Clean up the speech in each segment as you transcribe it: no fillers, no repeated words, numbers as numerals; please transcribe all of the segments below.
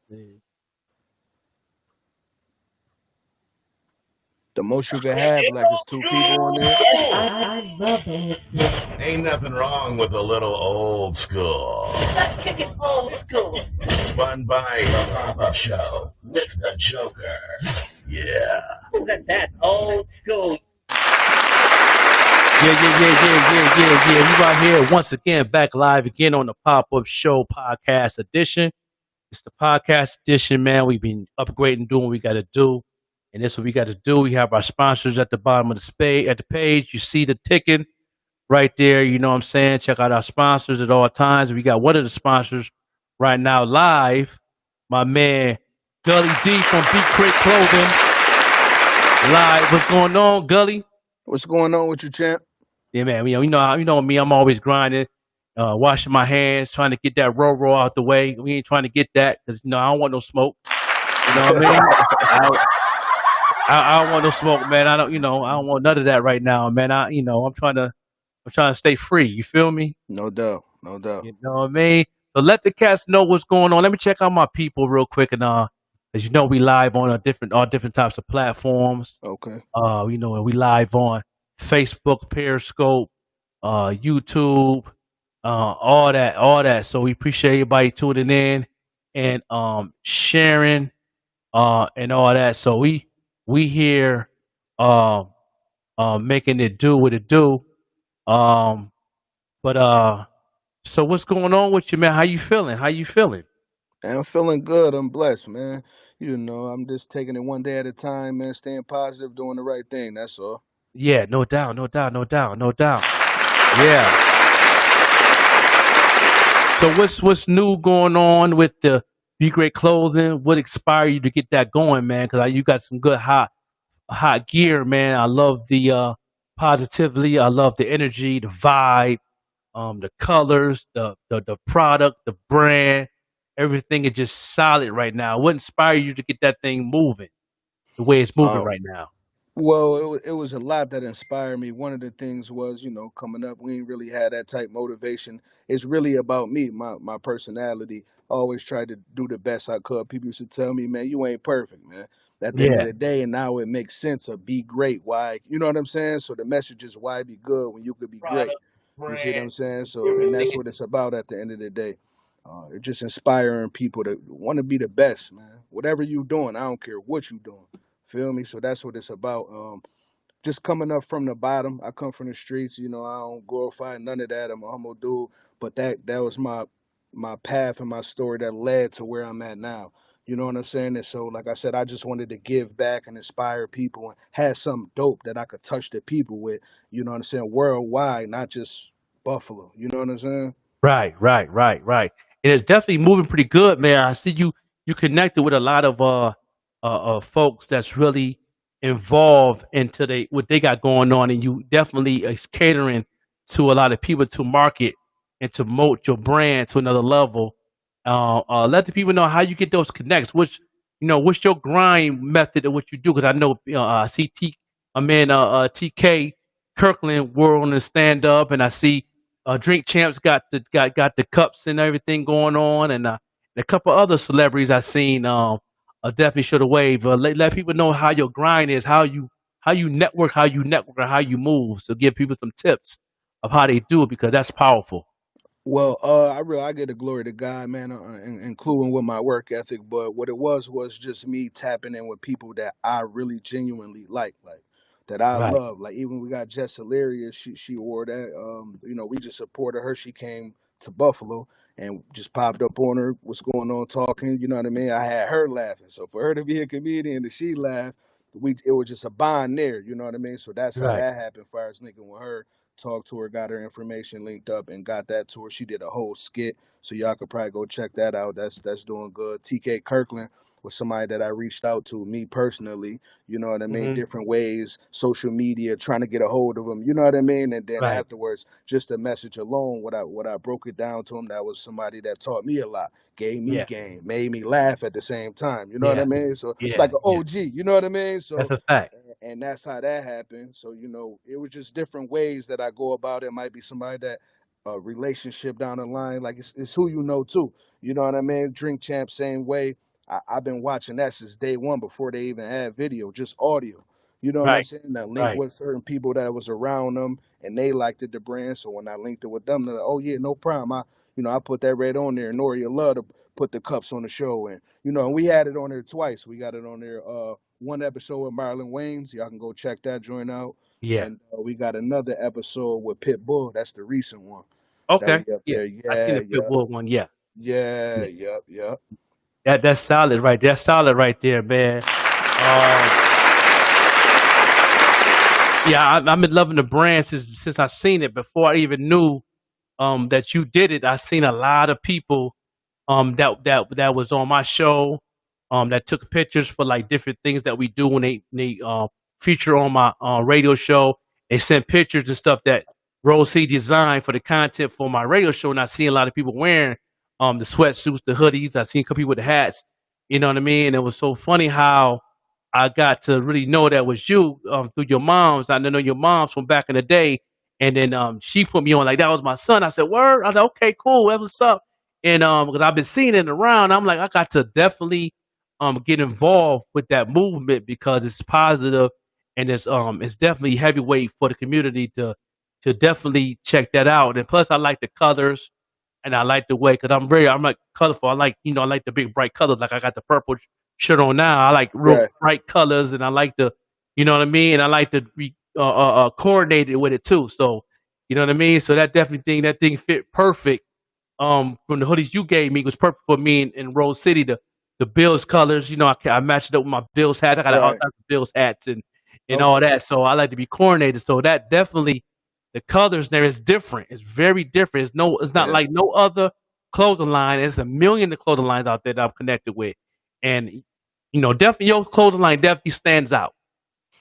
Yeah. The most you can have, like, is two people on there. I love the old school. Ain't nothing wrong with a little old school. Let's kick it old school. Spun by the pop-up show with the Joker. Yeah. Look at that old school. Yeah. We right here once again, back live again on the Pop Up Show podcast edition. It's the podcast edition, man. We've been upgrading, doing what we got to do, and this is what we got to do. We have our sponsors at the bottom of the at the page. You see the ticking right there. You know what I'm saying? Check out our sponsors at all times. We got one of the sponsors right now live. My man Gully Dee from Beat Crate Clothing live. What's going on, Gully? What's going on with you, champ? Yeah, man. You know me. I'm always grinding, washing my hands, trying to get that roll out the way. We ain't trying to get that because I don't want no smoke. You know what I mean? I don't want no smoke, man. I don't want none of that right now, man. I'm trying to stay free. You feel me? No doubt, no doubt. You know what I mean? So let the cats know what's going on. Let me check out my people real quick, and as you know, we live on all different types of platforms. Okay. We live on Facebook, Periscope, YouTube, all that. So we appreciate everybody tuning in and sharing and all that. So we here making it do what it do. But so what's going on with you, man? How you feeling? And I'm feeling good. I'm blessed, man. I'm just taking it one day at a time, man. Staying positive, doing the right thing. That's all. Yeah, no doubt. Yeah. So what's new going on with the Be Great Clothing? What inspired you to get that going, man? Because you got some good hot gear, man. I love the positively. I love the energy, the vibe, the colors, the product, the brand. Everything is just solid right now. What inspired you to get that thing moving the way it's moving Um, right now? well, it was a lot that inspired me. One of the things was, coming up, we ain't really had that type motivation. It's really about me, my personality. I always tried to do the best I could. People used to tell me, man, you ain't perfect, man. At the end of Yeah, the day, and now it makes sense of be great. Why? You know what I'm saying? So the message is why be good when you could be great. product, You see what brand, I'm saying? So, and everything that's what it's about at the end of the day. It's just inspiring people to want to be the best, man. Whatever you doing, I don't care what you doing. Feel me? So that's what it's about. Just coming up from the bottom. I come from the streets. I don't glorify none of that. I'm a humble dude, but that was my path and my story that led to where I'm at now. You know what I'm saying? And so, like I said, I just wanted to give back and inspire people and have something dope that I could touch the people with. You know what I'm saying? Worldwide, not just Buffalo. You know what I'm saying? right. And it's definitely moving pretty good, man. I see you connected with a lot of folks that's really involved into what they got going on, and you definitely is catering to a lot of people to market and to promote your brand to another level. Let the people know how you get those connects. What's your grind method of what you do? Because I know I see TK Kirkland World on the stand up, and I see Drink Champs got the cups and everything going on, and a couple other celebrities I seen. Definitely should have waved. Let people know how your grind is, how you network, and how you move. So give people some tips of how they do it because that's powerful. Well, I get the glory to God, man, including with my work ethic. But what it was just me tapping in with people that I really genuinely like that I Right, love. Like even we got Jess Hilarious, she wore that. We just supported her. She came to Buffalo and just popped up on her. What's going on? Talking, you know what I mean? I had her laughing. So for her to be a comedian and she laughed, it was just a bond there. You know what I mean? So that's how right. that happened. As far as linking with her, talked to her, got her information linked up, and got that to her. She did a whole skit, so y'all could probably go check that out. That's doing good. TK Kirkland was somebody that I reached out to, me personally. You know what I mean? Hmm. Different ways, social media, trying to get a hold of him. You know what I mean? And then Right. afterwards, just the message alone, what I broke it down to him, that was somebody that taught me a lot, gave me Yeah. game, made me laugh at the same time. You know what I Yeah. mean? So Yeah. like an Yeah. OG. You know what I mean? That's So a fact. and that's how that happened. So it was just different ways that I go about it. Might be somebody that a relationship down the line, like it's who you know too. You know what I mean? Drink Champ, same way. I've been watching that since day one before they even had video, just audio. You know what I'm Right. saying? I linked Right. with certain people that was around them, and they liked it, the brand. So when I linked it with them, they're like, "Oh yeah, no problem." I put that right on there. Noria love to put the cups on the show, and and we had it on there twice. We got it on there. One episode with Marlon Wayans. Y'all can go check that joint out. Yeah. And we got another episode with Pitbull. That's the recent one that Okay. we up Yeah. there. I seen Yeah, the yeah, Pitbull one. Yeah. yeah, Yeah. yep, yep. That's solid right. That's solid right there, man. Yeah, I've been loving the brand since I seen it. Before I even knew that you did it, I seen a lot of people that was on my show that took pictures for like different things that we do when they feature on my radio show. They sent pictures and stuff that Rose C designed for the content for my radio show, and I seen a lot of people wearing the sweatsuits, the hoodies. I seen a couple people with the hats. You know what I mean? And it was so funny how I got to really know that was you through your moms. I know your moms from back in the day, and then she put me on like that was my son. I said, "Word." I said, "Okay, cool. That what's up." And because I've been seeing it around, I'm like, I got to definitely get involved with that movement because it's positive and it's definitely heavyweight for the community to definitely check that out. And plus, I like the colors and I like the way because I'm like colorful. I like I like the big bright colors. Like I got the purple shirt on now. I like real Right. bright colors, and I like the you know what I mean. And I like to be coordinated with it too. So you know what I mean. So that thing fit perfect. From the hoodies you gave me was perfect for me in Rose City. The Bills colors, I matched it up with my Bills hat. I got all Right. types of Bills hats and all Okay. that. So I like to be coordinated. So that definitely the colors there is different. It's very different. It's not Yeah. like no other clothing line. There's a million of clothing lines out there that I'm connected with, and definitely your clothing line definitely stands out.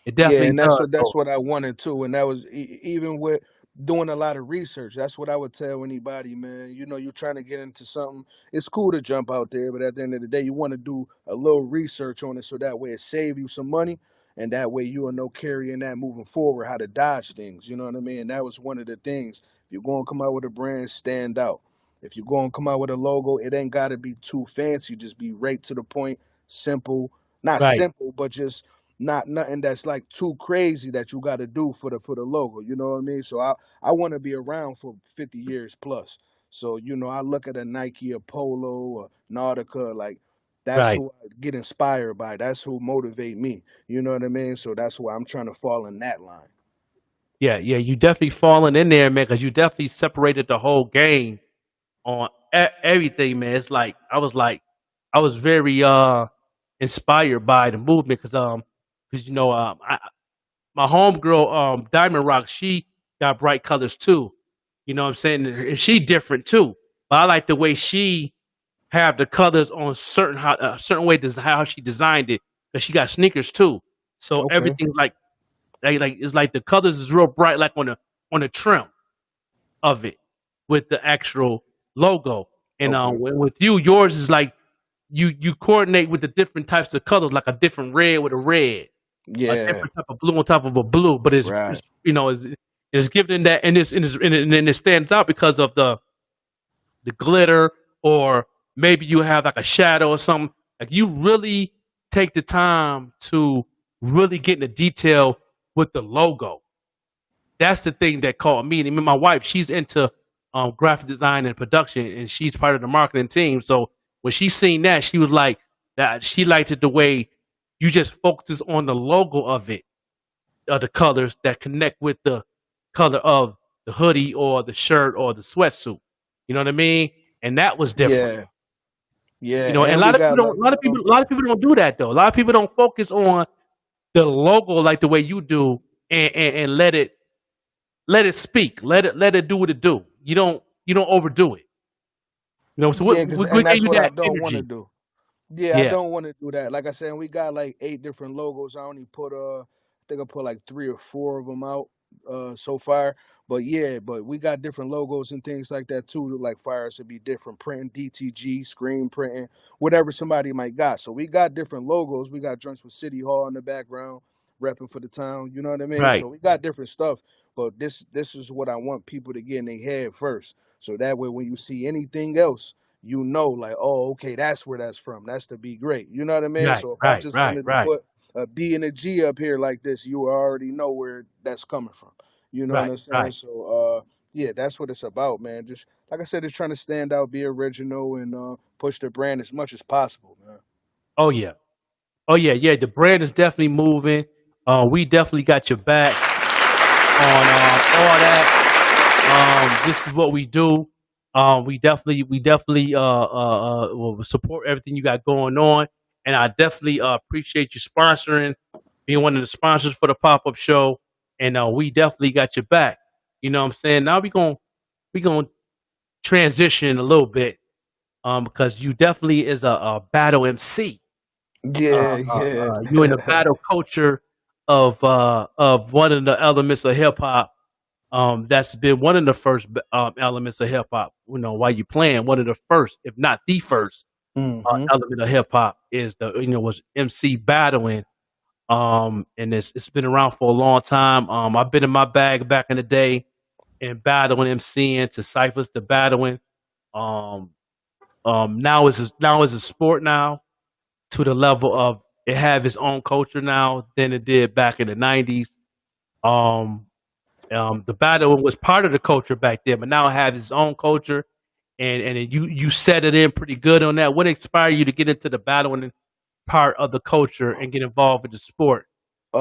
It Yeah, definitely and does. that's So what I wanted too, and that was even with doing a lot of research. That's what I would tell anybody, man. You're trying to get into something. It's cool to jump out there, but at the end of the day, you want to do a little research on it so that way it save you some money, and that way you will know carrying that moving forward how to dodge things. You know what I mean? And that was one of the things. If you're going to come out with a brand, stand out. If you're going to come out with a logo, it ain't got to be too fancy. Just be right to the point, simple. Not right, simple, but just not nothing that's like too crazy that you got to do for the logo. You know what I mean? So I want to be around for 50 years plus. So I look at a Nike, a Polo, a Nautica, like that's right. who I get inspired by. That's who motivate me. You know what I mean? So that's why I'm trying to fall in that line. Yeah, yeah. You definitely falling in there, man, because you definitely separated the whole game on everything, man. It's like I was very inspired by the movement because my homegirl Diamond Rock, she got bright colors too. You know what I'm saying? And she different too. But I like the way she have the colors on certain way how she designed it because she got sneakers too. So Okay. everything's like it's like the colors is real bright like on the trim of it with the actual logo. And Okay. with you, yours is like you coordinate with the different types of colors, like a different red with a red, a Yeah. different type of blue on top of a blue. But Right. it's giving that and it stands out because of the glitter or maybe you have like a shadow or something. Like you really take the time to really get into detail with the logo. That's the thing that caught me. And my wife, she's into graphic design and production, and she's part of the marketing team. So when she seen that, she was like, that she liked it the way you just focus on the logo of it, the colors that connect with the color of the hoodie or the shirt or the sweatsuit. You know what I mean? And that was different. Yeah. Yeah. And a And lot we of got people don't. like A lot of people don't do that though. A lot of people don't focus on the logo like the way you do, and let it speak. Let it do what it do. You don't overdo it. So yeah, cause what and gave that's you what I that don't want to energy? do. Yeah, I Yeah. don't want to do that. Like I said, we got like 8 different logos. I only put I think I put like 3 or 4 of them out so far. But yeah, but we got different logos and things like that too. Like fires to be different printing, DTG, screen printing, whatever somebody might got. So we got different logos. We got joints with City Hall in the background, repping for the town. You know what I mean? Right. So we got different stuff. But this is what I want people to get in their head first. So that way, when you see anything else, you know, like, oh, okay, that's where that's from. That's to be great. You know what I mean? Right, So if I right, just right, wanted to right, put a B and a G up here like this, you already know where that's coming from. You know what right, I'm saying? right. So yeah, that's what it's about, man. Just like I said, it's trying to stand out, be original, and push the brand as much as possible, man. Oh yeah. Oh yeah, yeah. The brand is definitely moving. We definitely got your back on all that. This is what we do. We definitely will support everything you got going on, and I definitely appreciate you sponsoring, being one of the sponsors for the pop up show, and we definitely got your back. You know what I'm saying? Now we gonna transition a little bit, because you definitely is a battle MC. Yeah, yeah. You in the battle culture of one of the elements of hip hop. That's been one of the first elements of hip hop. You know, while you playing, one of the first, if not the first, hmm element of hip hop is was MC battling. And it's been around for a long time. I've been in my bag back in the day and battling, MCing to ciphers to battling. Um, now is a sport now to the level of it have its own culture now than it did back in the '90s. Um, the battle was part of the culture back then, but now it has its own culture, and you set it in pretty good on that. What inspired you to get into the battling part of the culture and get involved with the sport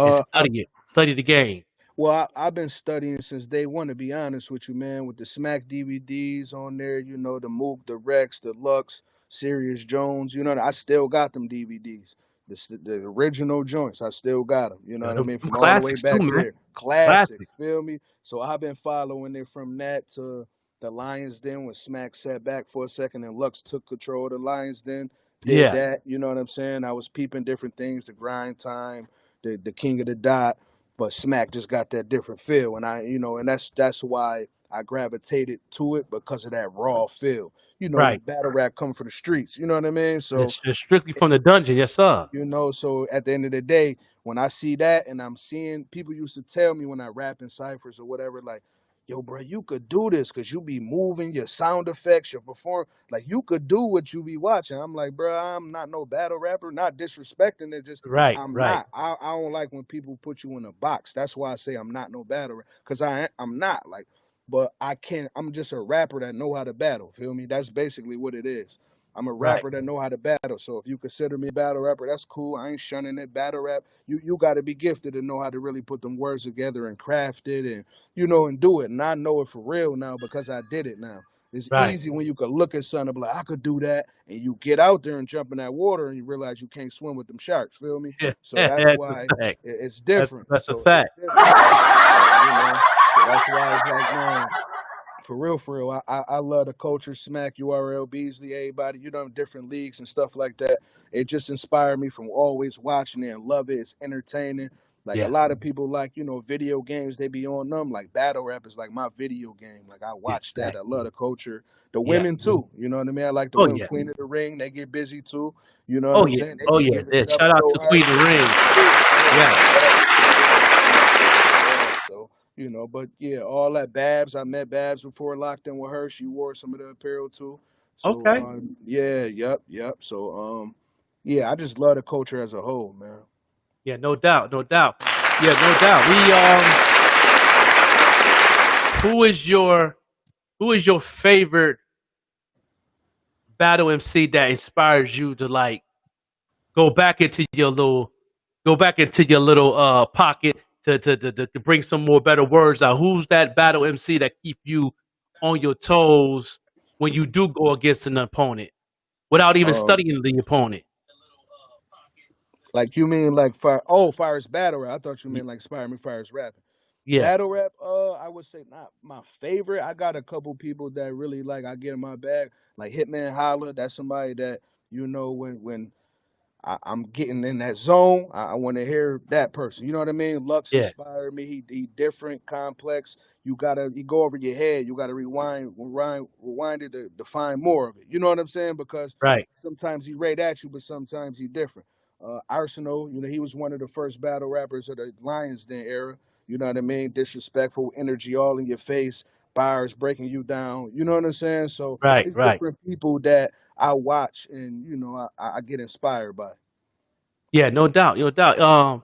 and Uh, I, study the game? well, I've been studying since day one, to be honest with you, man. With the Smack DVDs on there, you know, the Mook, the Rex, the Lux, Sirius Jones. You know, I still got them DVDs. The original joints, I still got them. You know what I mean? Them From all the way classics too, back man. there, classic. Classic. Feel me? So I've been following it from that to the Lions Den when Smack sat back for a second and Lux took control of the Lions Den. Did Yeah. that? You know what I'm saying? I was peeping different things, the grind time, the King of the Dot, but Smack just got that different feel, and and that's why I gravitated to it because of that raw feel. You know, Right. battle rap come from the streets. You know what I mean? So It's strictly from the dungeon. Yes, sir. so at the end of the day, when I see that and I'm seeing people used to tell me when I rap in ciphers or whatever, like, yo, bro, you could do this because you be moving your sound effects, your perform, like you could do what you be watching. I'm like, bro, I'm not no battle rapper, not disrespecting it, just Right. I'm Right. not. I don't like when people put you in a box. That's why I say I'm not no battle because I'm not like, but I can't. I'm just a rapper that know how to battle. Feel me? That's basically what it is. I'm a Right. rapper that know how to battle. So if you consider me a battle rapper, that's cool. I ain't shunning it. Battle rap, you got to be gifted to know how to really put them words together and craft it and and do it. And I know it for real now because I did it now. It's Right. easy when you could look at something and be like, I could do that, and you get out there and jump in that water and you realize you can't swim with them sharks. Feel me? Yeah. So that's That's a why fact. it's That's different. that's a So it's fact. different. So that's why it's like, man, for real. I love the culture, Smack, URL, Beasley, everybody, different leagues and stuff like that. It just inspired me from always watching it and love it. It's entertaining. Like a Yeah. lot of people like, video games, they be on them. Like battle rap is like my video game. Like I watch that. I love Exactly. the culture. The Yeah. women too. You know what I mean? I like the Oh women, yeah. Queen of the Ring, they get busy too. You know what Oh I'm yeah. saying? They Oh be yeah. giving Yeah. it up Shout to out go to hard Queen of in the the Ring. streets too. Yeah. Yeah. Shout out to Queen of the Ring. Yeah. So but yeah, all that Babs. I met Babs before I locked in with her. She wore some of the apparel too. So Okay. yeah, yep. So yeah, I just love the culture as a whole, man. Yeah. No doubt. No doubt. Yeah. No doubt. Who is your favorite battle MC that inspires you to like go back into your little pocket to bring some more better words out? Who's that battle MC that keep you on your toes when you do go against an opponent without even Um, studying the opponent? like you mean like fire? Oh, Fire's battle rap. I thought you Y- meant like Inspire Me Fire's rapping. Yeah, Battle rap. I would say not my favorite. I got a couple people that really like. I get in my bag. Like Hitman Holla. That's somebody that when I'm getting in that zone. I want to hear that person. You know what I mean? Lux yeah, inspired me. He different, complex. You go over your head. You gotta rewind it to find more of it. You know what I'm saying? Because right. sometimes he right at you, but sometimes he different. Arsenal, he was one of the first battle rappers of the Lions Den era. You know what I mean? Disrespectful, energy all in your face, bars breaking you down. You know what I'm saying? So Right, it's right. different people that I watch and I get inspired by. Yeah, no doubt, no doubt.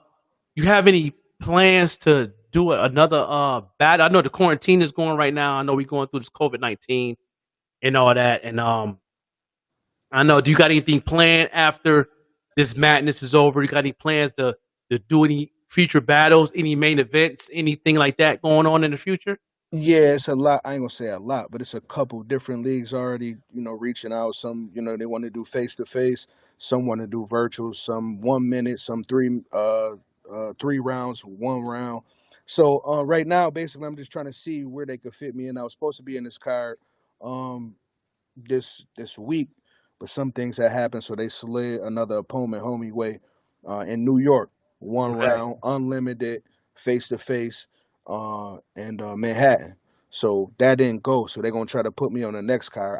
You have any plans to do another battle? I know the quarantine is going right now. I know we're going through this COVID-19 and all that, and I know. Do you got anything planned after this madness is over? You got any plans to do any future battles, any main events, anything like that going on in the future? Yeah, it's a lot. I ain't gonna say a lot, but it's a couple different leagues already, reaching out. Some, they want to do face to face. Some want to do virtual. Some 1 minute. Some 3 rounds, 1 round. So right now, basically, I'm just trying to see where they could fit me in. I was supposed to be in this card um, this week, but some things had happened, so they slid another opponent homie way in New York. One Okay, round, unlimited, face to face, and Manhattan. So that didn't go. So they're gonna try to put me on the next card.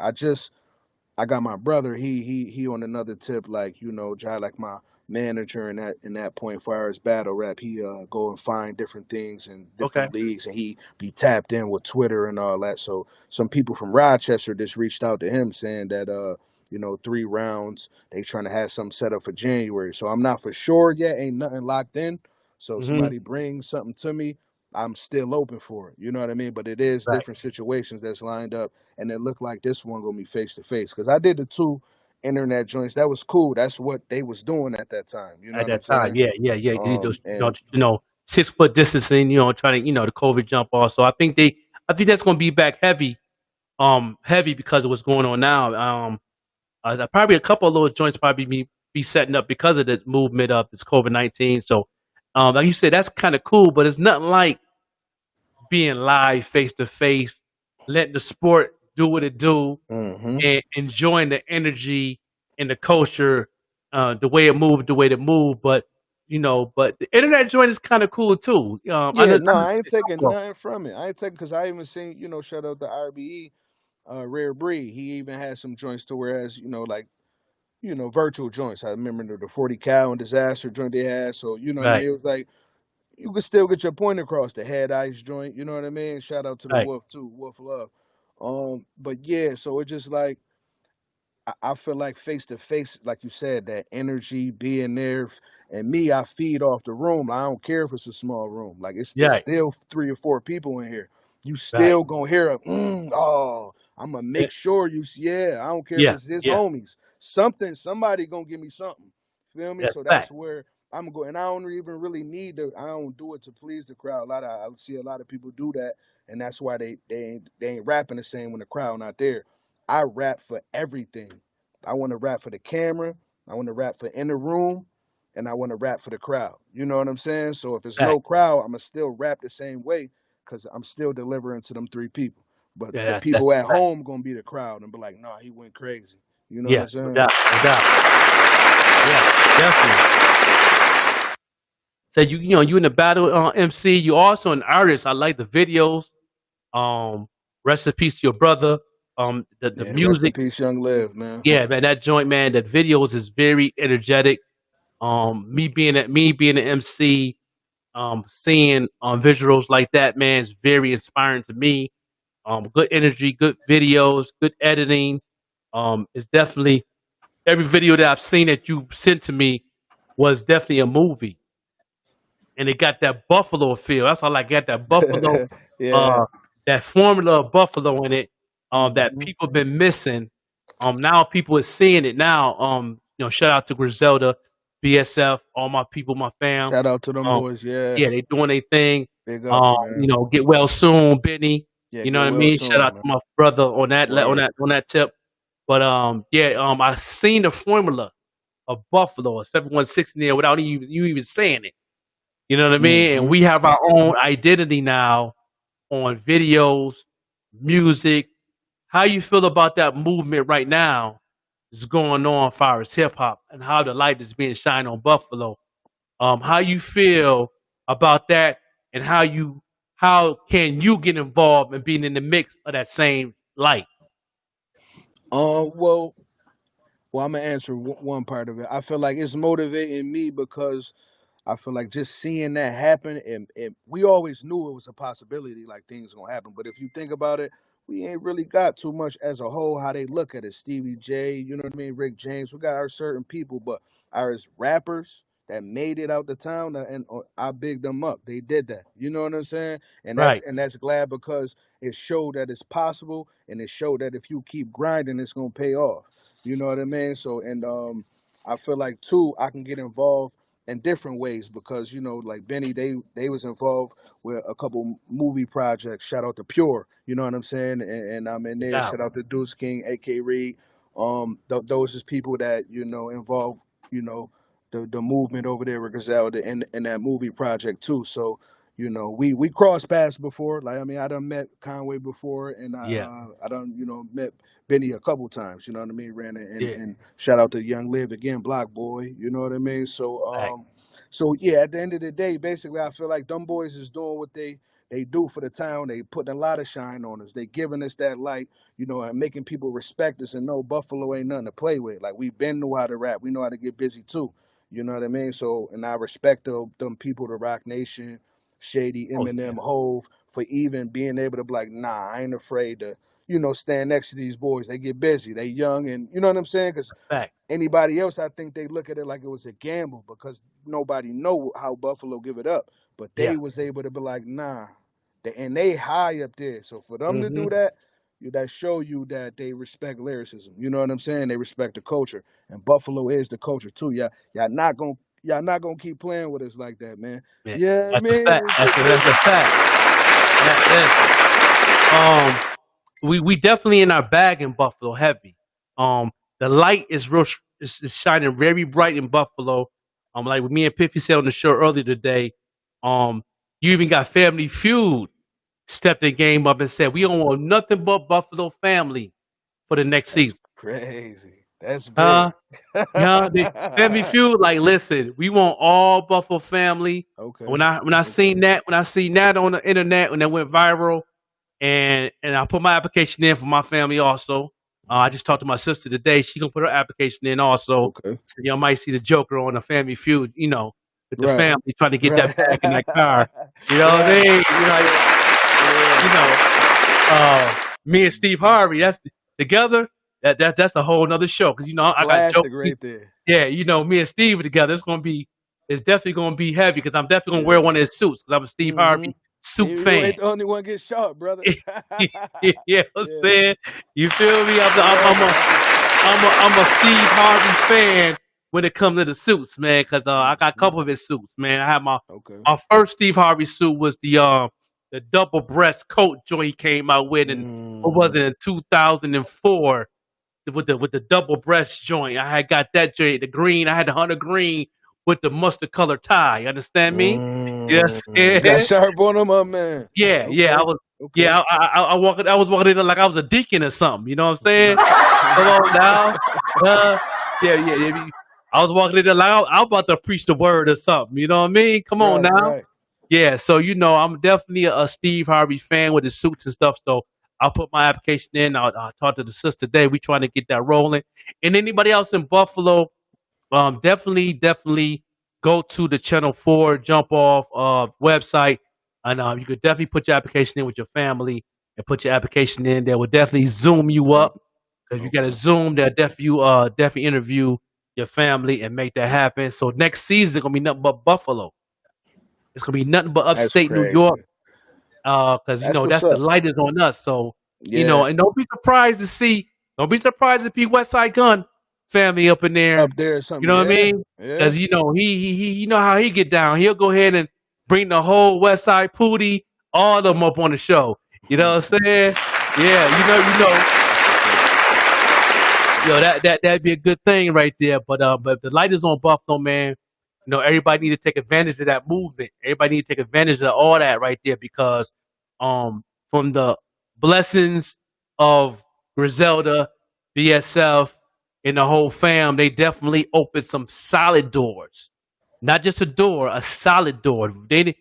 I got my brother. He on another tip, like Jai, like my manager in that point for his battle rap. He go and find different things in okay, different leagues, and he be tapped in with Twitter and all that. So some people from Rochester just reached out to him saying that 3 rounds. They trying to have something set up for January. So I'm not for sure yet. Ain't nothing locked in. So if hmm somebody brings something to me, I'm still open for it. You know what I mean? But it is right. different situations that's lined up, and it looked like this one gonna be face to face. Because I did the two internet joints. That was cool. That's what they was doing at that time. You know At what I'm that time, saying? yeah, yeah, yeah. You need those, And 6 foot distancing. Trying to the COVID jump off. So I think that's going to be back heavy, heavy because of what's going on now. Probably a couple of little joints probably be setting up because of the movement of this COVID-19. So, like you said, that's kind of cool, but it's nothing like being live, face to face, letting the sport do what it do, hmm and enjoying the energy and the culture, the way it moved, the way it moved. But the internet joint is kind of cool too. yeah, I no, know I ain't taking well, nothing from it. I ain't taking because I even seen shout out to RBE, Rare Breed. He even had some joints to whereas like virtual joints. I remember the 40 Cal and Disaster joint they had. So you know what I right, mean. It was like you could still get your point across. The Head Ice joint. You know what I mean. Shout out to the right, Wolf too, Wolf Love. But yeah, so it just like I feel like face to face, like you said, that energy being there, and me, I feed off the room. I don't care if it's a small room. Like it's right, still 3 or 4 people in here. You right. still gonna hear a oh, I'm gonna Yeah, make sure yeah. I don't care if yeah, it's his yeah. homies. Somebody gonna give me something. Feel me? That's So that's fact. where I'm going. And I don't even really need to. I don't do it to please the crowd. I see a lot of people do that, and that's why they ain't rapping the same when the crowd not there. I rap for everything. I want to rap for the camera. I want to rap for in the room, and I want to rap for the crowd. You know what I'm saying? So if there's Fact. no crowd, I'ma still rap the same way because I'm still delivering to them 3 people. But Yeah, the that's people a at fact. home gonna be the crowd and be like, "Nah, he went crazy." You know what Yeah, I'm no saying? doubt, no doubt. Yeah, definitely. So you in the battle MC. You also an artist. I like the videos. Um, rest in peace to your brother. The Yeah. Rest in music. peace, Young Live, man. Yeah, man, that joint, man. The videos is very energetic. Me being an MC, seeing visuals like that, man, is very inspiring to me. Good energy, good videos, good editing. It's definitely every video that I've seen that you sent to me was definitely a movie, and it got that Buffalo feel. That's all I got. That Buffalo, Yeah. uh, that formula of Buffalo in it, that hmm people been missing. Now people are seeing it now. Shout out to Griselda, BSF, all my people, my fam. Shout out to them Um, boys. Yeah. yeah, they doing their thing. Big ups, man. Get well soon, Benny. Yeah. You know Get what I well mean? Shout soon, out man. to my brother on that Word. on that tip. But I seen the formula of Buffalo, 716 there without you even saying it. You know what I mean? And hmm we have our own identity now on videos, music. How you feel about that movement right now is going on as far as hip hop and how the light is being shined on Buffalo. How you feel about that and how can you get involved and being in the mix of that same light? Well, I'm gonna answer one part of it. I feel like it's motivating me because I feel like just seeing that happen, and we always knew it was a possibility, like things gonna happen. But if you think about it, we ain't really got too much as a whole how they look at it. Stevie J, you know what I mean? Rick James, we got our certain people, but ours rappers that made it out the town, and I big them up. They did that. You know what I'm saying? Right. And that's glad because it showed that it's possible, and it showed that if you keep grinding, it's gonna pay off. You know what I mean? So and I feel like too, I can get involved in different ways because like Benny, they was involved with a couple movie projects. Shout out to Pure, you know what I'm saying, and I'm in there. Yeah. Shout out to Deuce King, AK Reed. Those is people that involved, the movement over there with Griselda in that movie project too. So we crossed paths before. Like I mean, I done met Conway before, and Yeah. I done met Benny a couple times. You know what I mean? Ran it, Yeah. and shout out to Young Live again, Block Boy. You know what I mean? So Right. so yeah. At the end of the day, basically, I feel like them boys is doing what they do for the town. They putting a lot of shine on us. They giving us that light, and making people respect us and know Buffalo ain't nothing to play with. Like we been know how to rap. We know how to get busy too. You know what I mean? So, and I respect them people, the Rock Nation, Shady, Oh yeah. Eminem, Hove, for even being able to be like, nah, I ain't afraid to, stand next to these boys. They get busy. They young, and you know what I'm saying? Because Facts. anybody else, I think they look at it like it was a gamble because nobody know how Buffalo give it up. But Yeah. they was able to be like, nah, and they high up there. So for them to Mm-hmm. do that, that show you that they respect lyricism. You know what I'm saying? They respect the culture, and Buffalo is the culture too. Y'all not gonna keep playing with us like that, man. Yeah. Yeah, That's a man. fact. That's a fact. We definitely in our bag in Buffalo heavy. The light is is shining very bright in Buffalo. Like with me and Piffy said on the show earlier today. Um, you even got Family Feud stepped the game up and said we don't want nothing but Buffalo family for the next That's season. crazy. That's Huh? big. Yeah, the Family Feud, like, listen, we want all Buffalo family. Okay. When I seen Okay. that on the internet when that went viral, and I put my application in for my family also. I just talked to my sister today. She gonna put her application in also. Okay. So y'all might see the Joker on the Family Feud, with the Right. family trying to get that Right. bag in that car. You know what I Right. mean? Yeah. You know, me and Steve Harvey, together. That's a whole nother show because I got Classic jokes. right there. Yeah, me and Steve together. It's definitely gonna be heavy because I'm definitely gonna wear one of his suits because I'm a Steve Mm-hmm. Harvey suit You fan. ain't the only one get shot, brother. Yeah, I'm Yeah. saying, you feel me? I'm Yeah. a Steve Harvey fan when it comes to the suits, man. Because I got a Mhm. couple of his suits, man. I had my Okay. first Steve Harvey suit was the double breast coat joint he came out with, and what was it in 2004 with the double breast joint. I had got that joint, the green. I had the hunter green with the mustard color tie. You understand me? Yes, You got yeah. sharp on them up, man. Yeah, yeah, Okay. Okay. yeah, I was walking in like I was a deacon or something. You know what I'm saying? Come on now, yeah. I was walking in there like I was about to preach the word or something. You know what I mean? Come on Right, now, right. yeah. So I'm definitely a Steve Harvey fan with his suits and stuff. So I'll put my application in. I'll talk to the sister today. We trying to get that rolling. And anybody else in Buffalo, definitely go to the Channel 4 Jump Off website, and you could definitely put your application in with your family and put your application in. They will definitely zoom you up because you got to Okay. zoom. They'll definitely interview your family and make that happen. So next season gonna be nothing but Buffalo. It's gonna be nothing but That's upstate New York crazy. because That's what's that's the up. light is on us. So Yeah. and don't be surprised to see West Side Gun family up in there. Up there or You something. know what I Yeah. mean? Yeah. Because he you know how he get down. He'll go ahead and bring the whole West Side Pootie, all of them up on the show. You know what I'm saying? Yeah, that'd be a good thing right there. But the light is on Buffalo, man. Everybody need to take advantage of that movement. Everybody need to take advantage of all that right there because from the blessings of Griselda, BSF, and the whole fam, they definitely opened some solid doors. Not just a door, a solid door. The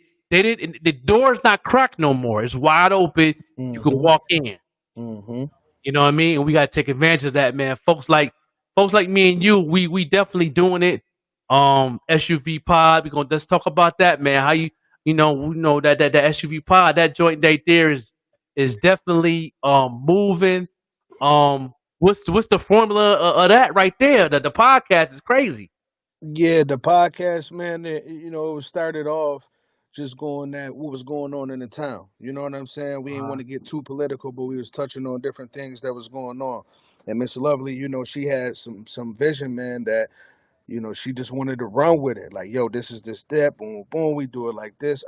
door's not cracked no more. It's wide open. You can Mm-hmm. walk in. Mm-hmm. You know what I mean? And we gotta take advantage of that, man. Folks like me and you, we definitely doing it. SUV pod. Let's talk about that, man. How we know that SUV pod, that joint right there is definitely moving. What's the formula of that right there? The podcast is crazy. Yeah, the podcast, man, it was started off just going at what was going on in the town. You know what I'm saying? We didn't want to get too political, but we was touching on different things that was going on. And Miss Lovely, she had some vision, man, that she just wanted to run with it. Like, yo, this is the step. Boom, boom. We do it like this.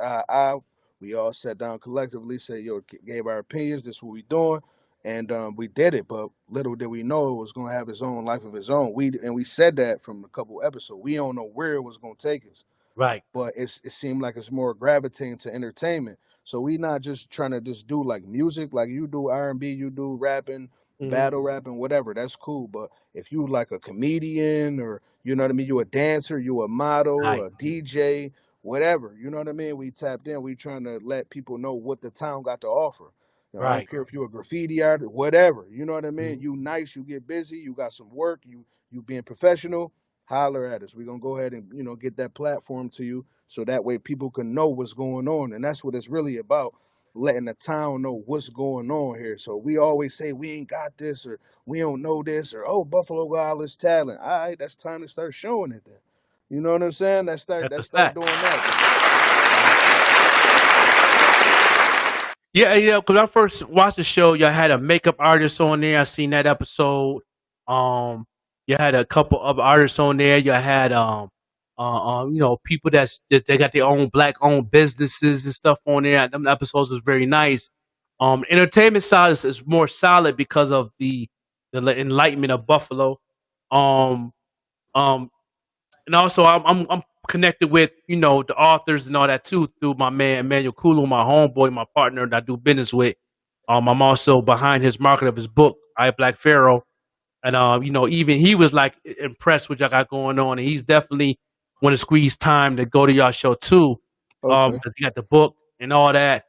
We all sat down collectively, said, yo, gave our opinions. This is what we doing. And we did it. But little did we know it was going to have its own life of its own. We said that from a couple episodes. We don't know where it was going to take us, Right. but it seemed like it's more gravitating to entertainment. So we not just trying to just do like music, like you do R&B, you do rapping, Hmm. battle rapping, whatever. That's cool. But if you like a comedian or you know what I mean, you a dancer, you a model, Right. a DJ, whatever. You know what I mean. We tapped in. We trying to let people know what the town got to offer. I don't Right. care if you're a graffiti artist, whatever. You know what I mean. Mhm. You nice, you get busy, you got some work, you being professional, holler at us. We're gonna go ahead and get that platform to you so that way people can know what's going on. And that's what it's really about, letting the town know what's going on here. So we always say we ain't got this or we don't know this or oh Buffalo got all this talent. All right, that's time to start showing it then. You know what I'm saying? Let's start That's a let's start fact. doing that. Yeah, yeah. Because I first watched the show, y'all had a makeup artist on there. I seen that episode. Um, you had a couple of artists on there. You had people that they got their own black owned businesses and stuff on there. Them episodes was very nice. Entertainment side is more solid because of the enlightenment of Buffalo. Um, um, and also I'm connected with the authors and all that too through my man Emmanuel Kulu, my homeboy, my partner that I do business with. I'm also behind his market of his book, I Black Pharaoh, and even he was like impressed with y'all got going on, and he's definitely want to squeeze time to go to y'all show too, Okay. because he got the book and all that.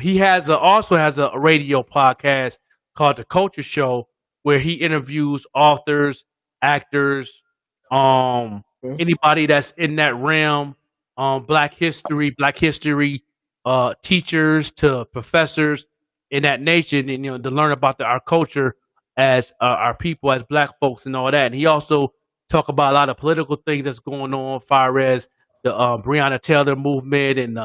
He also has a radio podcast called The Culture Show where he interviews authors, actors, um, Okay. anybody that's in that realm, Black History, teachers to professors in that nation, and to learn about our culture as our people, as Black folks, and all that. And he also talk about a lot of political things that's going on, far as the Breonna Taylor movement and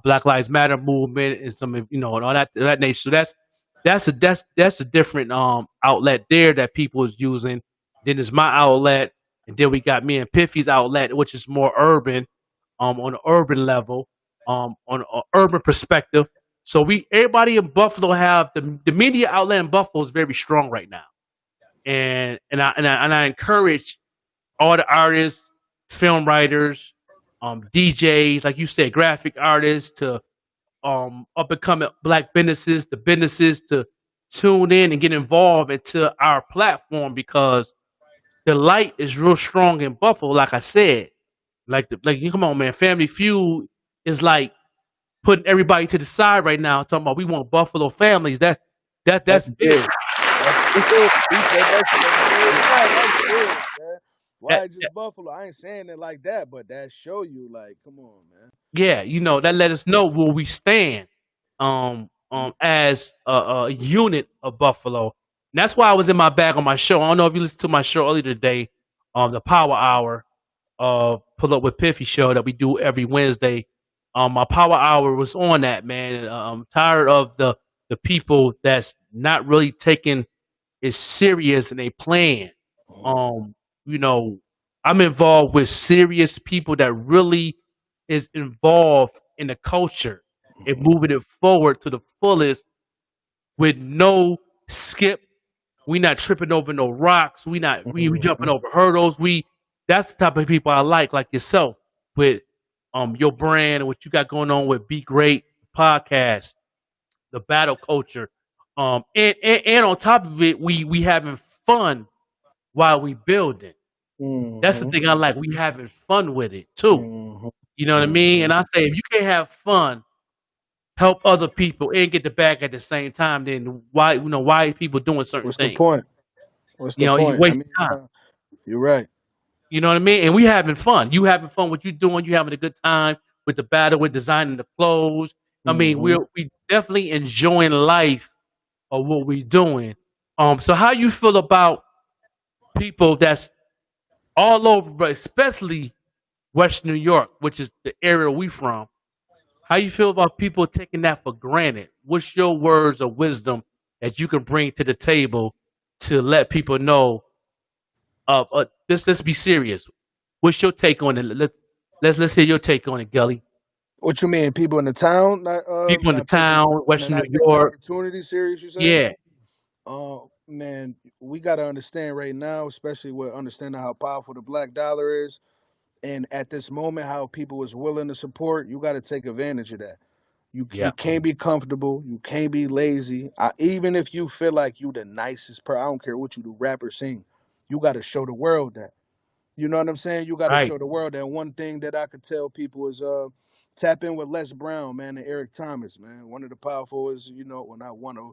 Black Lives Matter movement, and some and all that nature. So that's a different outlet there that people is using. Then there's my outlet, and then we got me and Piffy's outlet, which is more urban, on an urban level, on an urban perspective. So everybody in Buffalo have the media outlet in Buffalo is very strong right now, and I encourage all the artists, film writers, DJs, like you said, graphic artists, to up and coming black businesses, the businesses to tune in and get involved into our platform because the light is real strong in Buffalo. Like I said, like you come on, man, Family Feud is like putting everybody to the side right now, talking about we want Buffalo families. That's That's big. big. That's we said that shit at the same time. That's big, man. That, Why just Buffalo? I ain't saying it like that, but that show you like, come on, man. yeah, that let us know where we stand as a unit of Buffalo. And that's why I was in my bag on my show. I don't know if you listened to my show earlier today, the Power Hour, Pull Up with Piffy show that we do every Wednesday. My Power Hour was on that, man. And, I'm tired of the people that's not really taking it serious and they playing. Um, you know, I'm involved with serious people that really is involved in the culture and moving it forward to the fullest with no skip. We not tripping over no rocks. We jumping over hurdles. We That's the type of people I like yourself, with your brand and what you got going on with Be Great podcast, the battle culture. And on top of it, we having fun while we building. That's the Mm-hmm. thing I like. We having fun with it too. Mm-hmm. You know what I mean? Mm-hmm. And I say if you can't have fun, help other people and get the bag at the same time, then why are people doing certain What's the things? point? What's the You point? I waste mean, time. you're right. You know what I mean? And we having fun. You having fun. What you doing? You having a good time with the battle. We're designing the clothes. I mean, Mm-hmm. we definitely enjoying life of what we doing. So how you feel about people that's all over, but especially Western New York, which is the area we from? How you feel about people taking that for granted? What's your words of wisdom that you can bring to the table to let people know? Let's be serious. What's your take on it? Let's hear your take on it, Gully. What you mean? People in the town People in the not taking town, and Western New not taking the York. opportunity serious, you say? Yeah, Man, we gotta understand right now, especially with understanding how powerful the black dollar is, and at this moment how people is willing to support, you gotta take advantage of that. You yeah, can't be comfortable, you can't be lazy. Even if you feel like you the nicest I don't care what you do, rap or sing, you gotta show the world that. You know what I'm saying? You got to right. show the world that. One thing that I could tell people is tap in with Les Brown, man, and Eric Thomas, man. One of the powerful is, well, not one of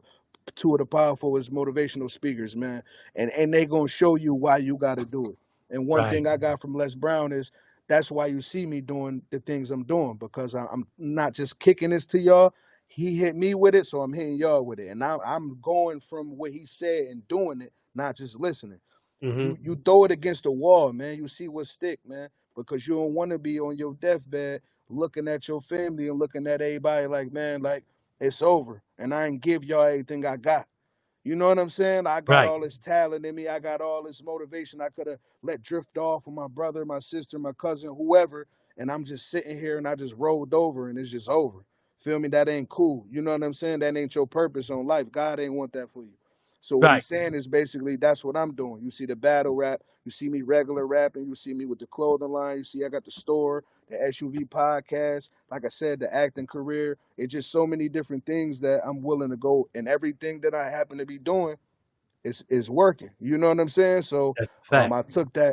two of the powerful is motivational speakers, man. And they gonna show you why you got to do it. And one Right. thing I got from Les Brown is that's why you see me doing the things I'm doing, because I'm not just kicking this to y'all. He hit me with it, so I'm hitting y'all with it, and I'm going from what he said and doing it, not just listening. Hmm. You throw it against the wall, man. You see what stick, man, because you don't want to be on your deathbed looking at your family and looking at everybody like, man, like it's over, and I ain't give y'all everything I got. You know what I'm saying? I got Right. all this talent in me. I got all this motivation I could have let drift off of my brother, my sister, my cousin, whoever. And I'm just sitting here and I just rolled over and it's just over. Feel me? That ain't cool. You know what I'm saying? That ain't your purpose on life. God ain't want that for you. So what Right. he's saying is basically that's what I'm doing. You see the battle rap, you see me regular rapping, you see me with the clothing line, you see I got the store, the SUV podcast, like I said, the acting career. It's just so many different things that I'm willing to go, and everything that I happen to be doing is working. You know what I'm saying? So That's a fact.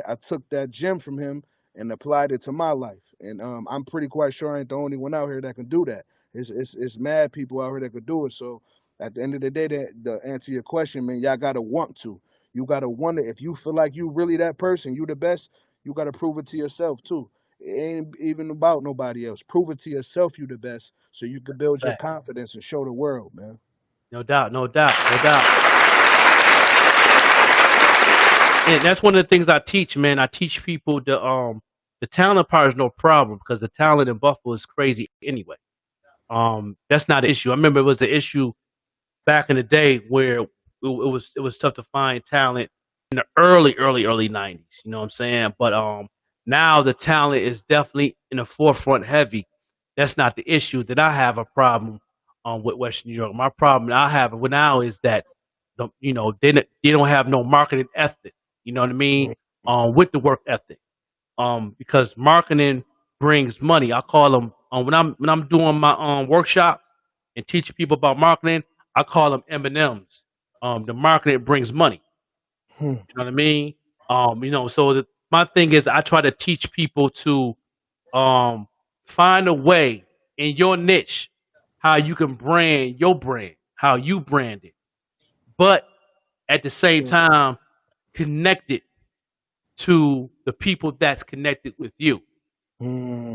I took that gem from him and applied it to my life. And I'm pretty quite sure I ain't the only one out here that can do that. It's mad people out here that could do it. So at the end of the day, to answer your question, man, y'all gotta want to. You gotta want it. If you feel like you really that person, you the best, you gotta prove it to yourself too. It ain't even about nobody else. Prove it to yourself you the best so you can build your Fact. confidence and show the world, man. No doubt. No doubt. No doubt. And that's one of the things I teach, man. I teach people the talent part is no problem because the talent in Buffalo is crazy anyway. That's not an issue. I remember it was the issue back in the day where it was tough to find talent in the early 90s. You know what I'm saying? But now the talent is definitely in the forefront heavy. That's not the issue that I have a problem with Western New York. My problem I have now is that they don't have no marketing ethic. You know what I mean? With the work ethic, because marketing brings money. I call them when I'm doing my workshop and teaching people about marketing. I call them M&Ms. The marketing brings money. Hmm. You know what I mean? So my thing is I try to teach people to um, find a way in your niche how you can brand your brand, how you brand it, but at the same time connect it to the people that's connected with you.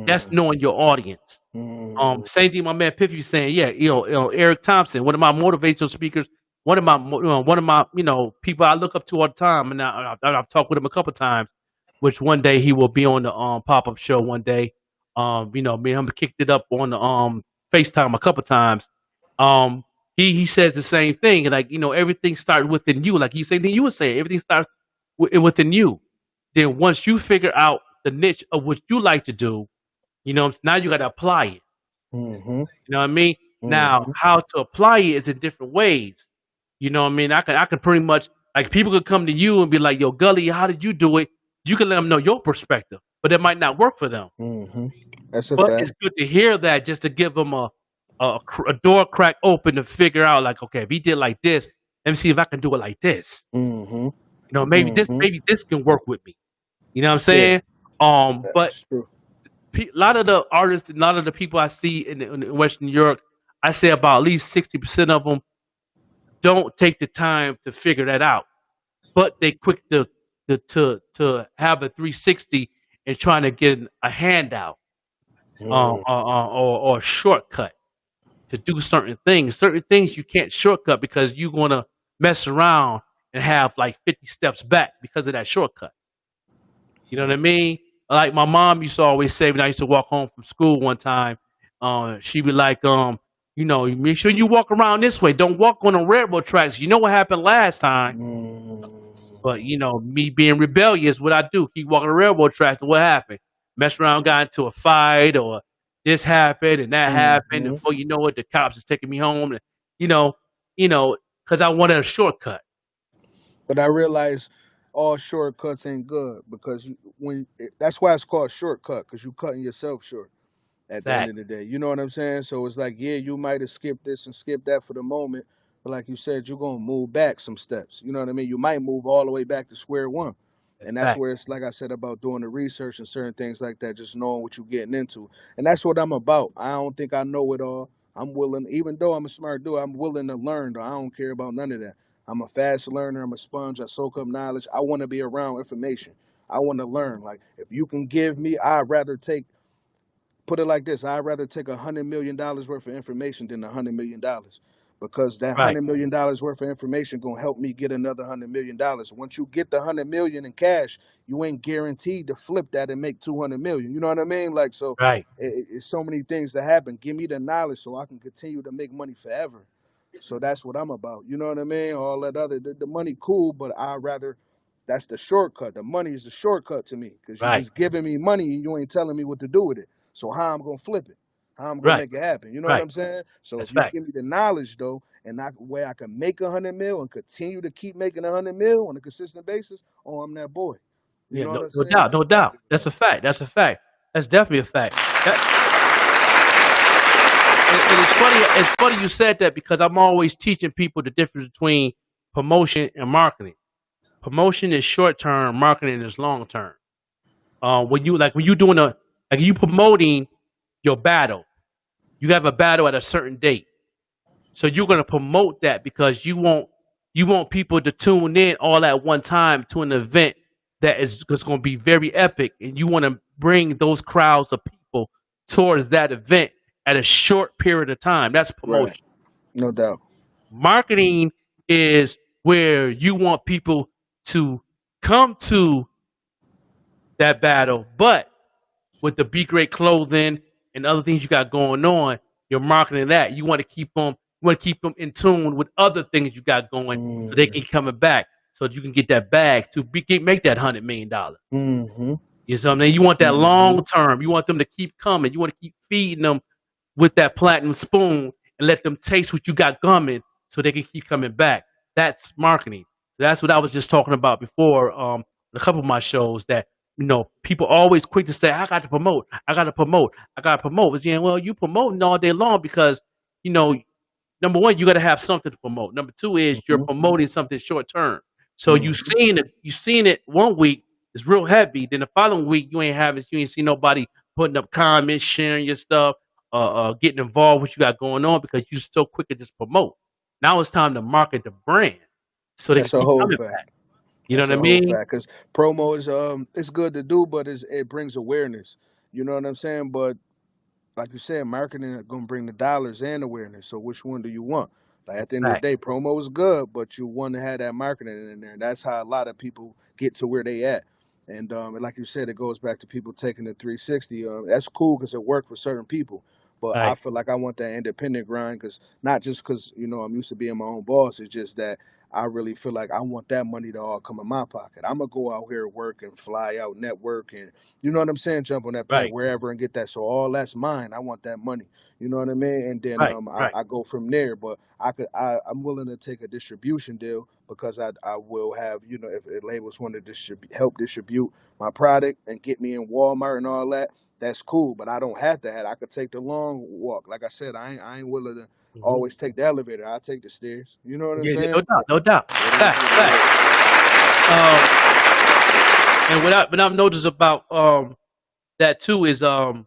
That's Mm, knowing your audience. mm, Same thing my man Piffy was saying. Yeah, Eric Thompson, one of my motivational speakers, one of my people I look up to all the time, and I've talked with him a couple times. Which one day he will be on the pop up show. One day, me and him kicked it up on the FaceTime a couple times. Um, he says the same thing, like everything starts within you. Like you same thing you would say, everything starts within you. Then once you figure out the niche of what you like to do, now you got to apply it. mhm, You know what I mean? Now, mhm, how to apply it is in different ways. You know what I mean? I can pretty much like people could come to you and be like, "Yo, Gully, how did you do it?" You can let them know your perspective, but it might not work for them. mhm. That's a But fact. it's good to hear that just to give them a door crack open to figure out like, okay, if he did like this, let me see if I can do it like this. Mhm, Maybe this mhm. maybe this can work with me. You know what I'm Yeah, saying? But that's true. a lot of the artists, and a lot of the people I see in Western New York, I say about at least 60% of them don't take the time to figure that out. But they quick to to have a 360 and trying to get a handout or a shortcut to do certain things. Certain things you can't shortcut because you're gonna mess around and have like 50 steps back because of that shortcut. You know what I mean? Like my mom used to always say when I used to walk home from school one time, she'd be like, make sure you walk around this way. Don't walk on the railroad tracks. You know what happened last time. But me being rebellious, what I do, keep walking the railroad tracks, and what happened? Mess around, got into a fight, or this happened and that happened, and before you know it, the cops is taking me home. And, you know, because I wanted a shortcut. But I realize all shortcuts ain't good because that's why it's called shortcut, because you cutting yourself short at the end Fact, of the day. You know what I'm saying? So it's like, yeah, you might have skipped this and skipped that for the moment, but like you said, you're gonna move back some steps. You know what I mean? You might move all the way back to square one. that's And that's fact. where it's like I said about doing the research and certain things like that, just knowing what you're getting into. And that's what I'm about. I don't think I know it all. I'm willing, even though I'm a smart dude, I'm willing to learn though. I don't care about none of that. I'm a fast learner, I'm a sponge, I soak up knowledge. I want to be around information. I want to learn. Like if you can give me, I'd rather take put it like this: I'd rather take $100 million worth of information than $100 million, because that Right, $100 million worth of information gonna help me get another $100 million. Once you get the 100 million in cash, you ain't guaranteed to flip that and make 200 million. You know what I mean? Like so, right. it's so many things that happen. Give me the knowledge so I can continue to make money forever. So that's what I'm about. You know what I mean? All that other the money cool, but I rather that's the shortcut. The money is the shortcut to me because you Right, just giving me money and you ain't telling me what to do with it. So how I'm gonna flip it? How I'm gonna right, make it happen? You know what right. I'm saying? So That's if you fact. give me the knowledge though, and way I can make 100 mil and continue to keep making 100 mil on a consistent basis, oh, I'm that boy. You Yeah, know what no, I'm no saying? doubt, That's no what I'm doubt. big That's a about. fact. That's a fact. That's definitely a fact. And it's funny. It's funny you said that because I'm always teaching people the difference between promotion and marketing. Promotion is short term. Marketing is long term. When you doing you promoting your battle, you have a battle at a certain date. So you're gonna promote that because you want people to tune in all at one time to an event that is going to be very epic, and you want to bring those crowds of people towards that event at a short period of time. That's Right. promotion. No doubt. Marketing is where you want people to come to that battle, but with the Be Great clothing and other things you got going on, you're marketing that. You want to keep them. You want to keep them in tune with other things you got going, so they can keep coming back, so that you can get that bag to make that $100 million. Mm-hmm. You know what I mean? You want that Mm-hmm. long term. You want them to keep coming. You want to keep feeding them with that platinum spoon and let them taste what you got coming, so they can keep coming back. That's marketing. That's what I was just talking about before. A couple of my shows that people always quick to say, "I got to promote. I got to promote. I got to promote." But yeah, well, you promoting all day long because you know number one, you got to have something to promote. Number two is you're Mm-hmm. promoting something short term. So Mm-hmm. you seen it one week, it's real heavy. Then the following week you ain't see nobody putting up comments, sharing your stuff, getting involved with what you got going on because you're so quick to just promote. Now it's time to market the brand so they can That's a keep whole coming fact. back. You know That's what I a whole mean? fact. Cause promo is it's good to do, but it brings awareness. You know what I'm saying? But like you said, marketing is gonna bring the dollars and awareness. So which one do you want? Like at the end of the Fact. day, promo is good, but you want to have that marketing in there. That's how a lot of people get to where they at. And like you said, it goes back to people taking the 360. That's cool because it worked for certain people. But I Right. feel like I want that independent grind because not just because I'm used to being my own boss. It's just that I really feel like I want that money to all come in my pocket. I'm gonna go out here work and fly out, network, and you know what I'm saying, jump on that plane Right. wherever and get that. So all that's mine. I want that money. You know what I mean? And then Right. Right. I go from there. But I'm willing to take a distribution deal because I will have if labels want to help distribute my product and get me in Walmart and all that. That's cool, but I don't have to have. I could take the long walk. Like I said, I ain't willing to Hmm. always take the elevator. I take the stairs. You know what I'm Yeah, yeah, no saying? doubt, no doubt. It is Fact, what it fact. is. Um, and what I've noticed about that too is that